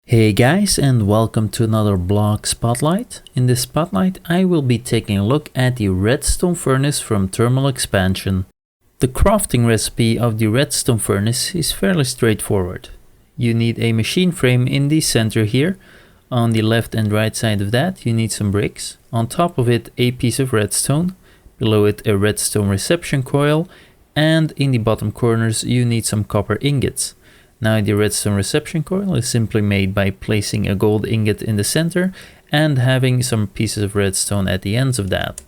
Hey guys, and welcome to another blog spotlight. In this spotlight I will be taking a look at the Redstone Furnace from Thermal Expansion. The crafting recipe of the Redstone Furnace is fairly straightforward. You need a machine frame in the center here. On the left and right side of that you need some bricks. On top of it a piece of redstone. Below it a redstone reception coil. And in the bottom corners you need some copper ingots. Now the redstone reception coil is simply made by placing a gold ingot in the center and having some pieces of redstone at the ends of that.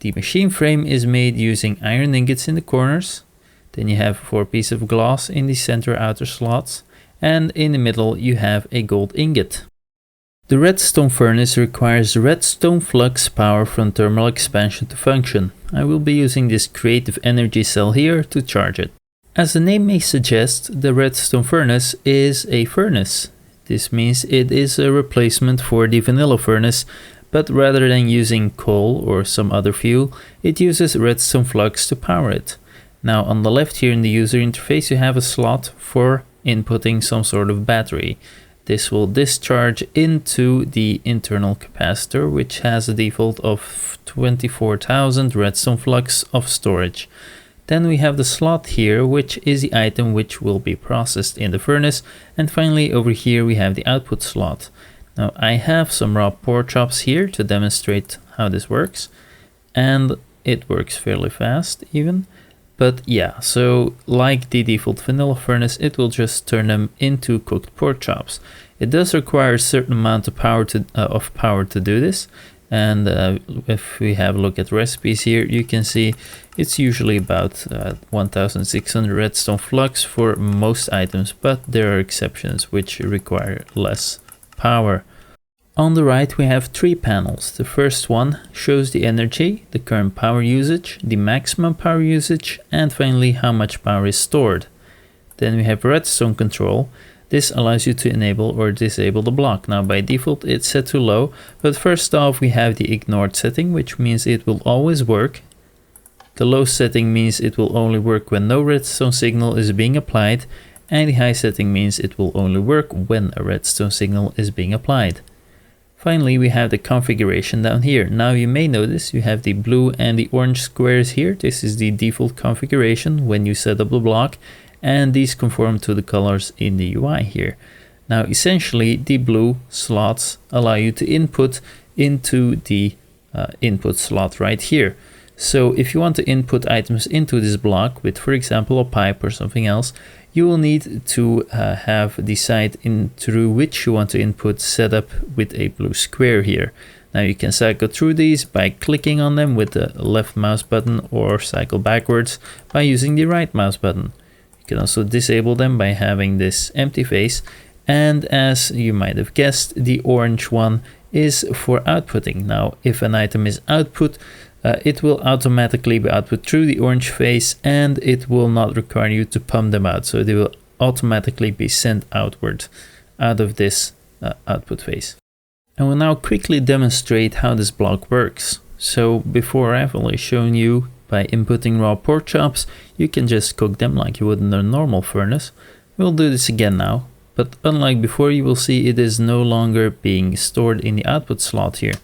The machine frame is made using iron ingots in the corners. Then you have 4 pieces of glass in the center outer slots, and in the middle you have a gold ingot. The redstone furnace requires redstone flux power from thermal expansion to function. I will be using this creative energy cell here to charge it. As the name may suggest, the Redstone Furnace is a furnace. This means it is a replacement for the vanilla furnace, but rather than using coal or some other fuel, it uses redstone flux to power it. Now on the left here in the user interface you have a slot for inputting some sort of battery. This will discharge into the internal capacitor, which has a default of 24,000 redstone flux of storage. Then we have the slot here, which is the item which will be processed in the furnace. And finally over here we have the output slot. Now I have some raw pork chops here to demonstrate how this works. And it works fairly fast even. But yeah, so like the default vanilla furnace, it will just turn them into cooked pork chops. It does require a certain amount of power to do this. And if we have a look at recipes here, you can see it's usually about 1600 redstone flux for most items, but there are exceptions which require less power. On the right we have 3 panels. The first one shows the energy, the current power usage, the maximum power usage, and finally how much power is stored. Then we have Redstone Control. This allows you to enable or disable the block. Now by default it's set to low, but first off we have the ignored setting, which means it will always work. The low setting means it will only work when no redstone signal is being applied, and the high setting means it will only work when a redstone signal is being applied. Finally we have the configuration down here. Now you may notice you have the blue and the orange squares here. This is the default configuration when you set up the block, and these conform to the colors in the UI here. Now essentially the blue slots allow you to input into the input slot right here. So if you want to input items into this block with, for example, a pipe or something else, you will need to have the side through which you want to input set up with a blue square here. Now you can cycle through these by clicking on them with the left mouse button, or cycle backwards by using the right mouse button. You can also disable them by having this empty face, and as you might have guessed, the orange one is for outputting. Now if an item is output, it will automatically be output through the orange face, and it will not require you to pump them out, so they will automatically be sent outward out of this output face. I will now quickly demonstrate how this block works. So before I've only shown you by inputting raw pork chops, you can just cook them like you would in a normal furnace. We'll do this again now, but unlike before you will see it is no longer being stored in the output slot here.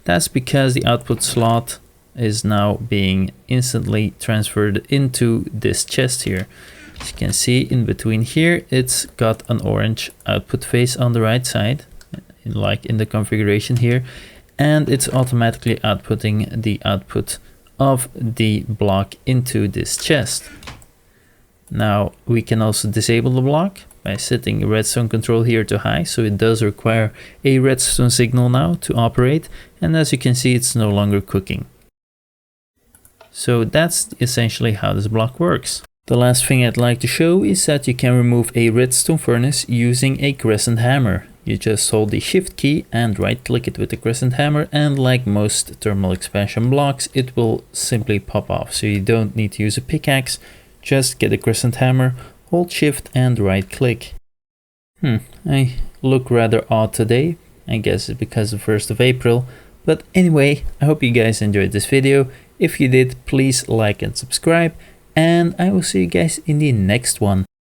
That's because the output slot is now being instantly transferred into this chest here. As you can see in between here, it's got an orange output face on the right side, like in the configuration here, and it's automatically outputting the output of the block into this chest. Now we can also disable the block by setting redstone control here to high, so it does require a redstone signal now to operate, and as you can see it's no longer cooking. So that's essentially how this block works. The last thing I'd like to show is that you can remove a redstone furnace using a crescent hammer. You just hold the shift key and right click it with the crescent hammer, and like most thermal expansion blocks it will simply pop off, so you don't need to use a pickaxe. Just get a crescent hammer, hold shift and right click. I look rather odd today. I guess it's because of 1st of April. But anyway, I hope you guys enjoyed this video. If you did, please like and subscribe, and I will see you guys in the next one.